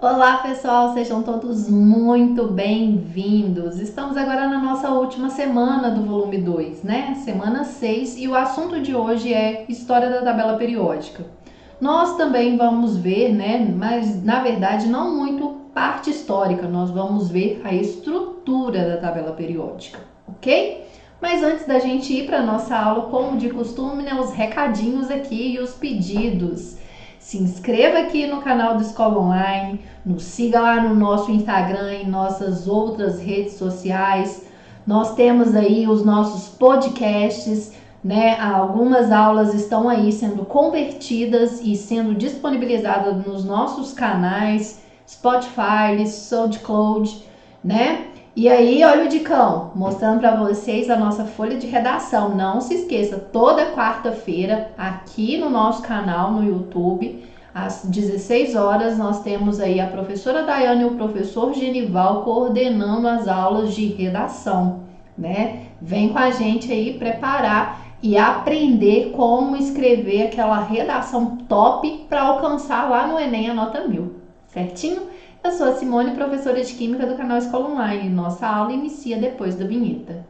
Olá pessoal, sejam todos muito bem-vindos. Estamos agora na nossa última semana do volume 2, né? Semana 6, e o assunto de hoje é História da Tabela Periódica. Nós também vamos ver, né? Mas na verdade não muito parte histórica, nós vamos ver a estrutura da tabela periódica, ok? Mas antes da gente ir para a nossa aula, como de costume, né? Os recadinhos aqui e os pedidos. Se inscreva aqui no canal do Escola Online, nos siga lá no nosso Instagram e nossas outras redes sociais. Nós temos aí os nossos podcasts, né? Algumas aulas estão aí sendo convertidas e sendo disponibilizadas nos nossos canais, Spotify, SoundCloud, né? E aí, olha o dicão, mostrando para vocês a nossa folha de redação. Não se esqueça, toda quarta-feira, aqui no nosso canal no YouTube, às 16 horas, nós temos aí a professora Daiane e o professor Genival coordenando as aulas de redação, né? Vem com a gente aí preparar e aprender como escrever aquela redação top para alcançar lá no Enem a nota 1000, certinho? Eu sou a Simone, professora de Química do canal Escola Online. Nossa aula inicia depois da vinheta.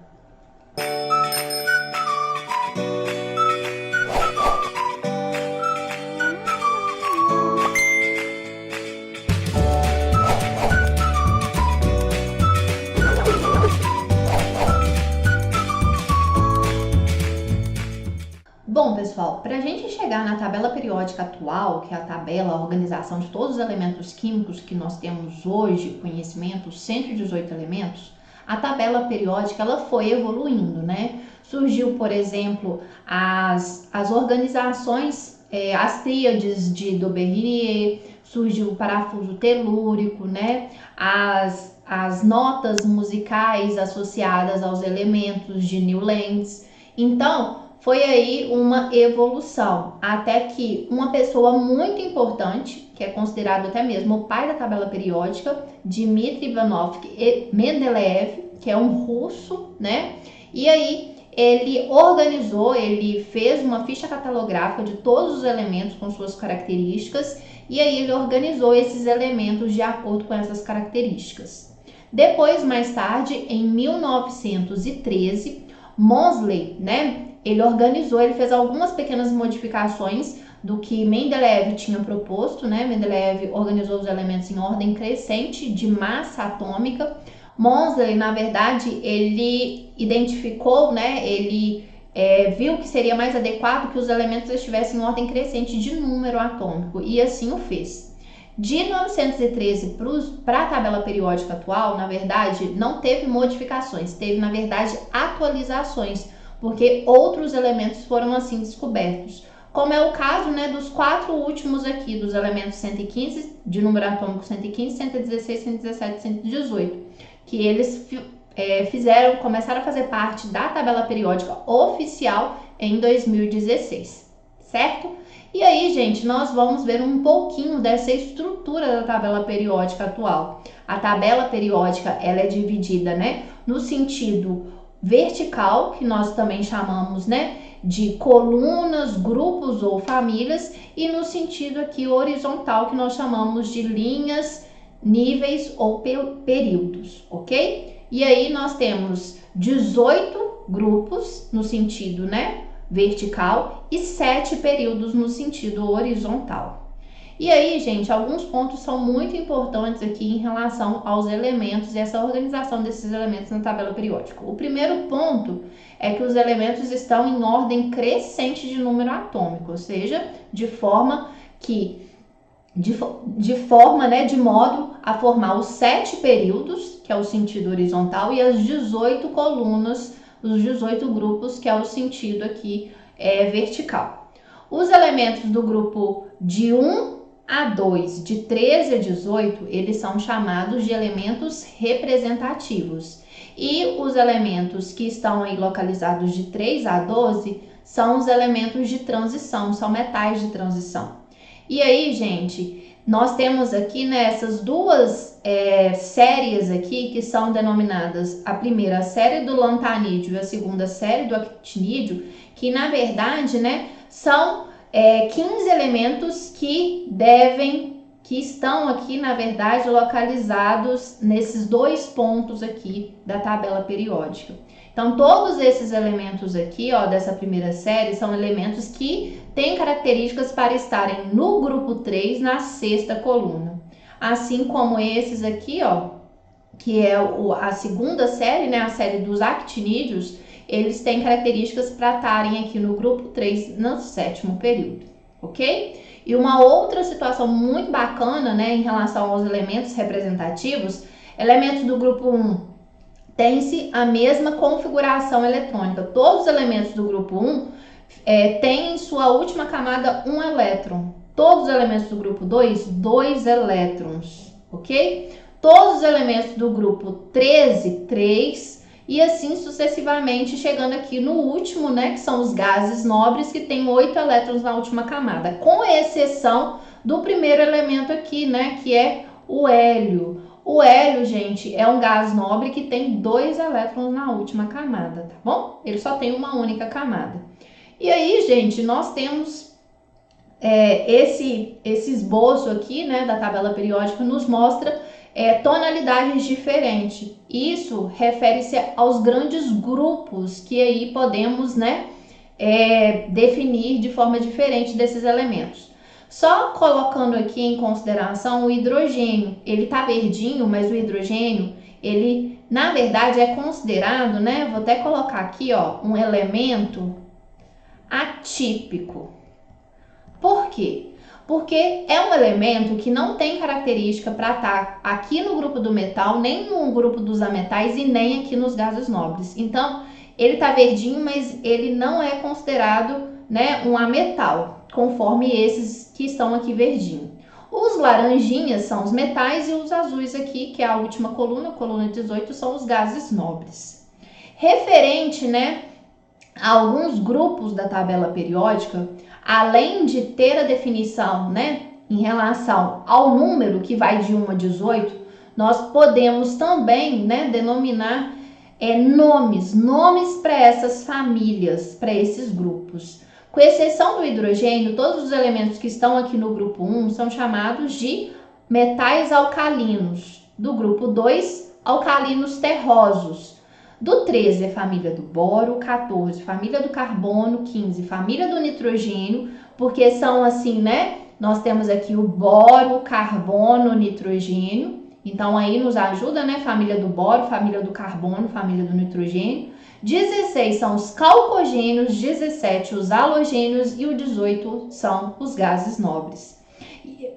Bom, pessoal, para a gente chegar na tabela periódica atual, que é a tabela, a organização de todos os elementos químicos que nós temos hoje, conhecimento, 118 elementos, a tabela periódica ela foi evoluindo, né? Surgiu, por exemplo, as organizações, as tríades de Daubert-Regnier, surgiu o parafuso telúrico, né? As notas musicais associadas aos elementos de Newlands. Então, foi aí uma evolução, até que uma pessoa muito importante, que é considerado até mesmo o pai da tabela periódica, Dmitry Ivanov Mendeleev, que é um russo, né? E aí ele organizou, ele fez uma ficha catalográfica de todos os elementos com suas características, e aí ele organizou esses elementos de acordo com essas características. Depois, mais tarde, em 1913, Moseley, né? Ele organizou, ele fez algumas pequenas modificações do que Mendeleev tinha proposto, né? Mendeleev organizou os elementos em ordem crescente de massa atômica. Moseley, na verdade, ele identificou, né? Ele viu que seria mais adequado que os elementos estivessem em ordem crescente de número atômico, e assim o fez. De 1913 para a tabela periódica atual, na verdade, não teve modificações, teve, na verdade, atualizações, porque outros elementos foram assim descobertos, como é o caso, né, dos 4 últimos aqui, dos elementos 115, de número atômico 115, 116, 117 e 118, que eles começaram a fazer parte da tabela periódica oficial em 2016, certo? E aí, gente, nós vamos ver um pouquinho dessa estrutura da tabela periódica atual. A tabela periódica, ela é dividida, né, no sentido vertical, que nós também chamamos, né, de colunas, grupos ou famílias, e no sentido aqui horizontal, que nós chamamos de linhas, níveis ou períodos, ok? E aí nós temos 18 grupos no sentido, né, vertical e 7 períodos no sentido horizontal. E aí, gente, alguns pontos são muito importantes aqui em relação aos elementos e essa organização desses elementos na tabela periódica. O primeiro ponto é que os elementos estão em ordem crescente de número atômico, ou seja, de modo a formar os 7 períodos, que é o sentido horizontal, e as 18 colunas, os 18 grupos, que é o sentido aqui vertical. Os elementos do grupo de 1 a 2, de 13 a 18, eles são chamados de elementos representativos. E os elementos que estão aí localizados de 3 a 12 são os elementos de transição, são metais de transição. E aí, gente, nós temos aqui nessas duas séries aqui, que são denominadas a primeira série do lantanídeo e a segunda série do actinídeo, que na verdade, né, são 15 elementos que devem que estão aqui, na verdade, localizados nesses 2 pontos aqui da tabela periódica. Então, todos esses elementos aqui, ó, dessa primeira série, são elementos que têm características para estarem no grupo 3, na 6ª coluna. Assim como esses aqui, ó, que é a segunda série, né, a série dos actinídeos, eles têm características para estarem aqui no grupo 3, no 7º período, ok? E uma outra situação muito bacana, né, em relação aos elementos representativos, elementos do grupo 1 tem-se a mesma configuração eletrônica. Todos os elementos do grupo 1 têm em sua última camada um elétron. Todos os elementos do grupo 2, 2 elétrons, ok? Todos os elementos do grupo 13, 3, e assim sucessivamente, chegando aqui no último, né, que são os gases nobres, que tem 8 elétrons na última camada, com exceção do primeiro elemento aqui, né, que é o hélio. O hélio, gente, é um gás nobre que tem 2 elétrons na última camada, tá bom? Ele só tem uma única camada. E aí, gente, nós temos esse esboço aqui, né, da tabela periódica, nos mostra tonalidades diferentes. Isso refere-se aos grandes grupos que aí podemos, né, definir de forma diferente desses elementos. Só colocando aqui em consideração o hidrogênio, ele tá verdinho, mas o hidrogênio, ele na verdade é considerado, né, vou até colocar aqui, ó, um elemento atípico. Por quê? Porque é um elemento que não tem característica para estar aqui no grupo do metal, nem no grupo dos ametais e nem aqui nos gases nobres. Então, ele tá verdinho, mas ele não é considerado, né, um ametal, conforme esses que estão aqui verdinho. Os laranjinhas são os metais e os azuis aqui, que é a última coluna 18, são os gases nobres. Referente, né, a alguns grupos da tabela periódica, além de ter a definição, né, em relação ao número que vai de 1 a 18, nós podemos também, né, denominar nomes para essas famílias, para esses grupos. Com exceção do hidrogênio, todos os elementos que estão aqui no grupo 1 são chamados de metais alcalinos. Do grupo 2, alcalinos terrosos. Do 13 é família do boro, 14 família do carbono, 15 família do nitrogênio, porque são assim, né? Nós temos aqui o boro, carbono, nitrogênio. Então aí nos ajuda, né? Família do boro, família do carbono, família do nitrogênio. 16 são os calcogênios, 17 os halogênios e o 18 são os gases nobres.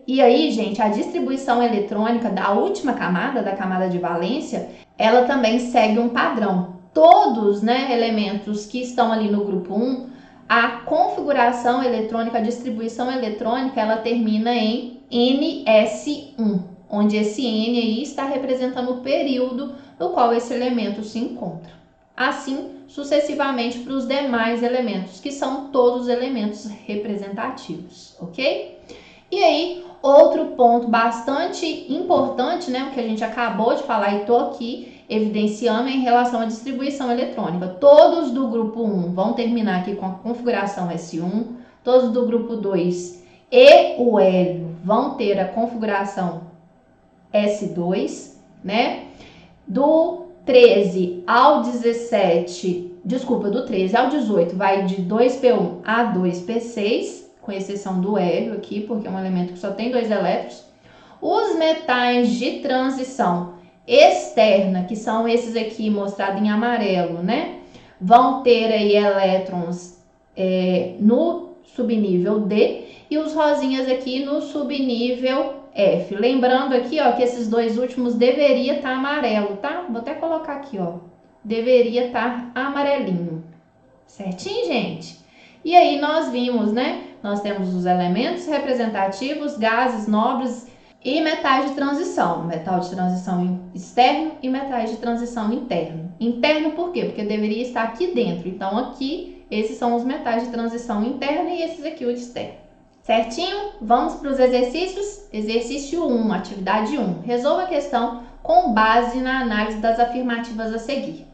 E aí, gente, a distribuição eletrônica da última camada, da camada de valência, ela também segue um padrão. Todos, né, elementos que estão ali no grupo 1, a configuração eletrônica, a distribuição eletrônica, ela termina em NS1, onde esse N aí está representando o período no qual esse elemento se encontra. Assim, sucessivamente para os demais elementos, que são todos os elementos representativos, ok? E aí, outro ponto bastante importante, né, o que a gente acabou de falar e estou aqui evidenciando em relação à distribuição eletrônica. Todos do grupo 1 vão terminar aqui com a configuração S1, todos do grupo 2 e o hélio vão ter a configuração S2, né? Do 13 ao 17, desculpa, do 13 ao 18 vai de 2p1 a 2p6, com exceção do hélio aqui, porque é um elemento que só tem 2 elétrons. Os metais de transição externa, que são esses aqui mostrados em amarelo, né? Vão ter aí elétrons no subnível D e os rosinhas aqui no subnível F. Lembrando aqui, ó, que esses dois últimos deveria estar amarelo, tá? Vou até colocar aqui, ó. Deveria estar amarelinho. Certinho, gente? E aí nós vimos, né? Nós temos os elementos representativos, gases nobres e metais de transição. Metal de transição externo e metais de transição interno. Interno por quê? Porque deveria estar aqui dentro. Então aqui, esses são os metais de transição interna e esses aqui o externo. Certinho? Vamos para os exercícios? Exercício 1, atividade 1. Resolva a questão com base na análise das afirmativas a seguir.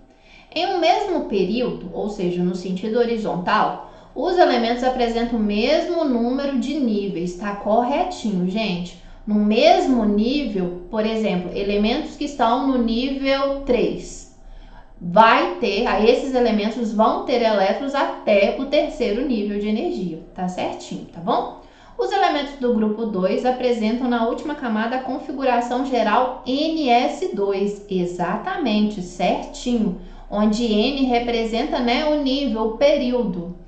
Em um mesmo período, ou seja, no sentido horizontal, os elementos apresentam o mesmo número de níveis. Tá corretinho, gente. No mesmo nível, por exemplo, elementos que estão no nível 3, esses elementos vão ter elétrons até o terceiro nível de energia, tá certinho, tá bom? Os elementos do grupo 2 apresentam na última camada a configuração geral NS2, exatamente, certinho, onde N representa, né, o nível, o período.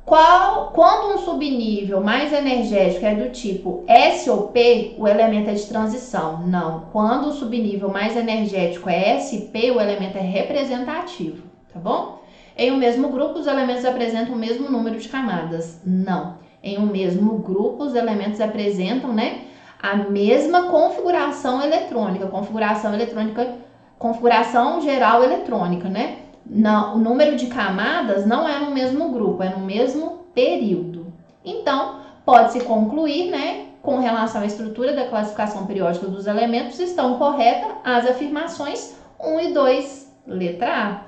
Quando um subnível mais energético é do tipo S ou P, o elemento é de transição. Não, quando o subnível mais energético é SP, o elemento é representativo, tá bom? Em um mesmo grupo, os elementos apresentam o mesmo número de camadas. Não, em um mesmo grupo, os elementos apresentam, né, a mesma configuração eletrônica, configuração geral eletrônica, né? Não, o número de camadas não é no mesmo grupo, é no mesmo período. Então, pode-se concluir, né, com relação à estrutura da classificação periódica dos elementos, estão corretas as afirmações 1 e 2, letra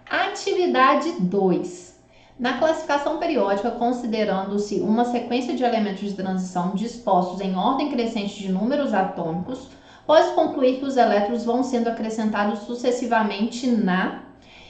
A. Atividade 2. Na classificação periódica, considerando-se uma sequência de elementos de transição dispostos em ordem crescente de números atômicos, pode concluir que os elétrons vão sendo acrescentados sucessivamente na...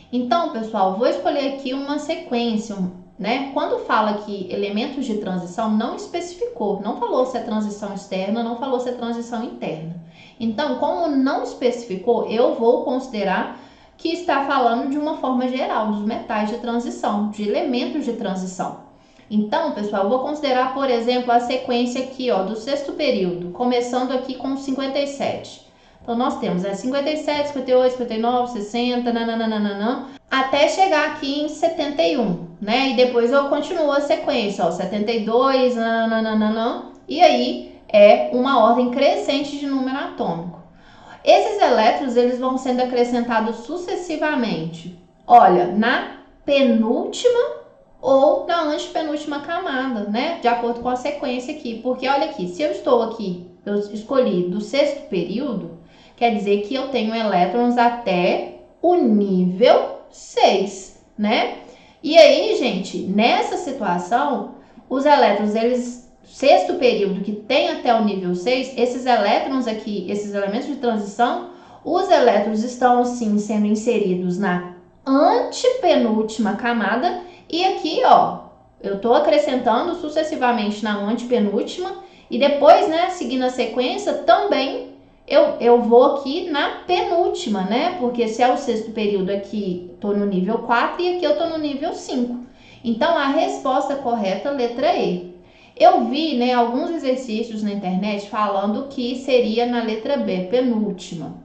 Então, pessoal, vou escolher aqui uma sequência, né? Quando fala que elementos de transição, não especificou, não falou se é transição externa, não falou se é transição interna. Então, como não especificou, eu vou considerar que está falando de uma forma geral, dos metais de transição, de elementos de transição. Então, pessoal, eu vou considerar, por exemplo, a sequência aqui, ó, do sexto período, começando aqui com 57. Então, nós temos 57, 58, 59, 60, nananana, até chegar aqui em 71, né? E depois eu continuo a sequência, ó, 72, nananana, e aí é uma ordem crescente de número atômico. Esses elétrons, eles vão sendo acrescentados sucessivamente, olha, na penúltima ou na antepenúltima camada, né? De acordo com a sequência aqui, porque olha aqui, se eu estou aqui, eu escolhi do sexto período, quer dizer que eu tenho elétrons até o nível 6, né? E aí, gente, nessa situação, os elétrons, sexto período que tem até o nível 6, esses elétrons aqui, esses elementos de transição, os elétrons estão, sim, sendo inseridos na antepenúltima camada e aqui, ó, eu tô acrescentando sucessivamente na antepenúltima e depois, né, seguindo a sequência, também eu vou aqui na penúltima, né? Porque se é o sexto período aqui, tô no nível 4 e aqui eu tô no nível 5. Então, a resposta correta, letra E. Eu vi, né, alguns exercícios na internet falando que seria na letra B, penúltima.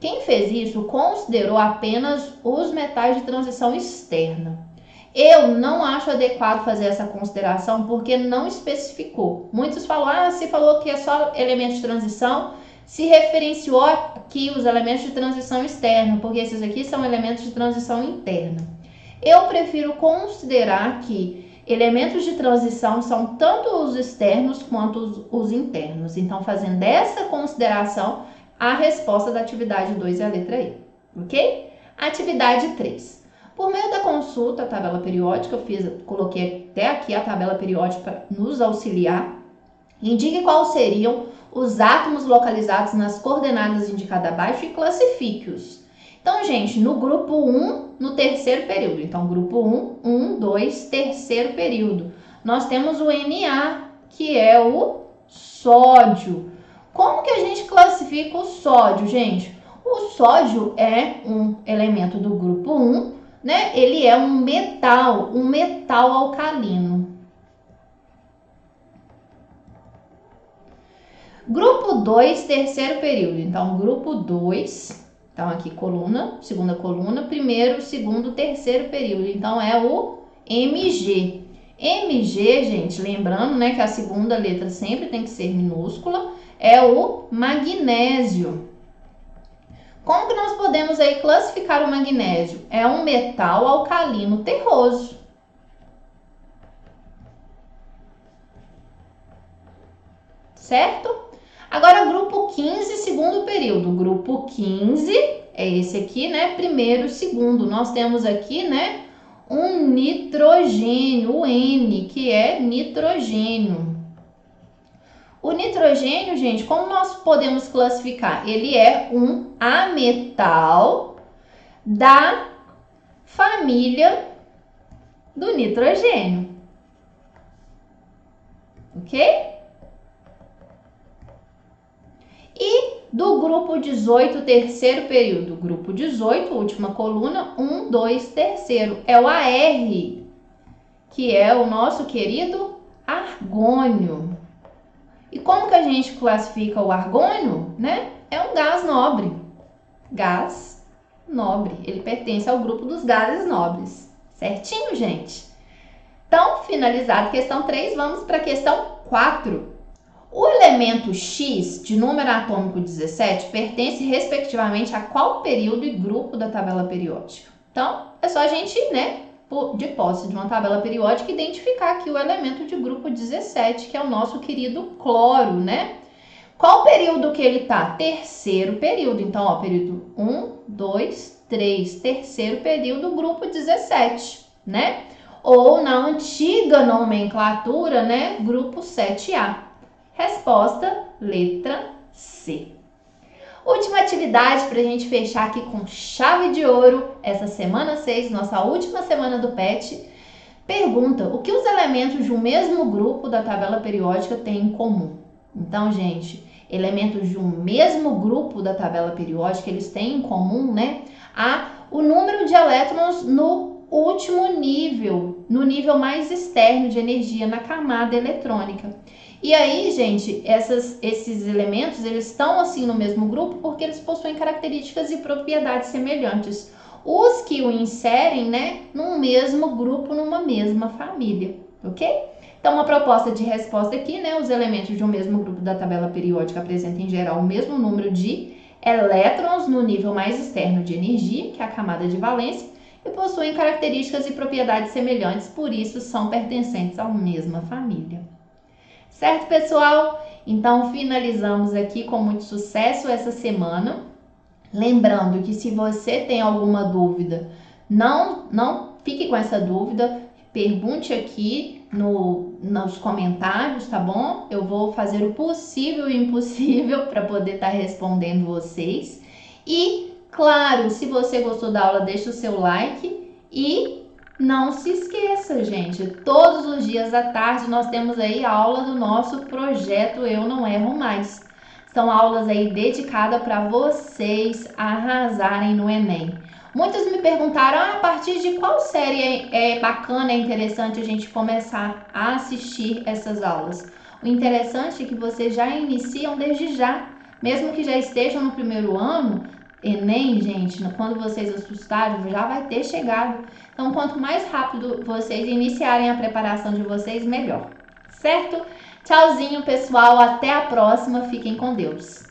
Quem fez isso considerou apenas os metais de transição externa. Eu não acho adequado fazer essa consideração porque não especificou. Muitos falam, se falou que é só elementos de transição, se referenciou aqui os elementos de transição externa, porque esses aqui são elementos de transição interna. Eu prefiro considerar que elementos de transição são tanto os externos quanto os internos. Então, fazendo essa consideração, a resposta da atividade 2 é a letra E, ok? Atividade 3. Por meio da consulta à tabela periódica, coloquei até aqui a tabela periódica para nos auxiliar. Indique quais seriam os átomos localizados nas coordenadas indicadas abaixo e classifique-os. Então, gente, no grupo 1, no terceiro período. Então, grupo 1, 2, terceiro período. Nós temos o Na, que é o sódio. Como que a gente classifica o sódio, gente? O sódio é um elemento do grupo 1, né? Ele é um metal alcalino. Grupo 2, terceiro período. Então, grupo 2, então aqui coluna, segunda coluna, primeiro, segundo, terceiro período. Então, é o Mg. Mg, gente, lembrando, né, que a segunda letra sempre tem que ser minúscula, é o magnésio. Como que nós podemos aí classificar o magnésio? É um metal alcalino terroso. Certo? Agora, grupo 15, segundo período. Grupo 15 é esse aqui, né? Primeiro, segundo. Nós temos aqui, né, um nitrogênio, o N, que é nitrogênio. O nitrogênio, gente, como nós podemos classificar? Ele é um ametal da família do nitrogênio. Ok? E do grupo 18, terceiro período. Grupo 18, última coluna, 1, 2, terceiro. É o AR, que é o nosso querido argônio. E como que a gente classifica o argônio, né? É um gás nobre. Gás nobre. Ele pertence ao grupo dos gases nobres. Certinho, gente? Então, finalizada a questão 3, vamos para a questão 4. O elemento X, de número atômico 17, pertence respectivamente a qual período e grupo da tabela periódica? Então, é só a gente, né, de posse de uma tabela periódica, identificar aqui o elemento de grupo 17, que é o nosso querido cloro, né? Qual período que ele tá? Terceiro período. Então, ó, período 1, 2, 3, terceiro período, grupo 17, né? Ou na antiga nomenclatura, né, grupo 7A. Resposta, letra C. Última atividade para a gente fechar aqui com chave de ouro, essa semana 6, nossa última semana do PET. Pergunta, o que os elementos de um mesmo grupo da tabela periódica têm em comum? Então, gente, elementos de um mesmo grupo da tabela periódica, eles têm em comum, né, o número de elétrons no último nível, no nível mais externo de energia, na camada eletrônica. E aí, gente, esses elementos, eles estão assim no mesmo grupo porque eles possuem características e propriedades semelhantes. Os que o inserem, né, num mesmo grupo, numa mesma família, ok? Então, uma proposta de resposta aqui, né, os elementos de um mesmo grupo da tabela periódica apresentam em geral o mesmo número de elétrons no nível mais externo de energia, que é a camada de valência, e possuem características e propriedades semelhantes, por isso são pertencentes à mesma família. Certo, pessoal? Então, finalizamos aqui com muito sucesso essa semana. Lembrando que se você tem alguma dúvida, não fique com essa dúvida, pergunte aqui nos comentários, tá bom? Eu vou fazer o possível e o impossível para poder estar respondendo vocês. E, claro, se você gostou da aula, deixa o seu like e não se esqueça, gente, todos os dias à tarde nós temos aí a aula do nosso projeto Eu Não Erro Mais. São aulas aí dedicadas para vocês arrasarem no Enem. Muitos me perguntaram, a partir de qual série é bacana, é interessante a gente começar a assistir essas aulas? O interessante é que vocês já iniciam desde já, mesmo que já estejam no primeiro ano, Enem, gente, quando vocês assustarem, já vai ter chegado. Então, quanto mais rápido vocês iniciarem a preparação de vocês, melhor. Certo? Tchauzinho, pessoal. Até a próxima. Fiquem com Deus.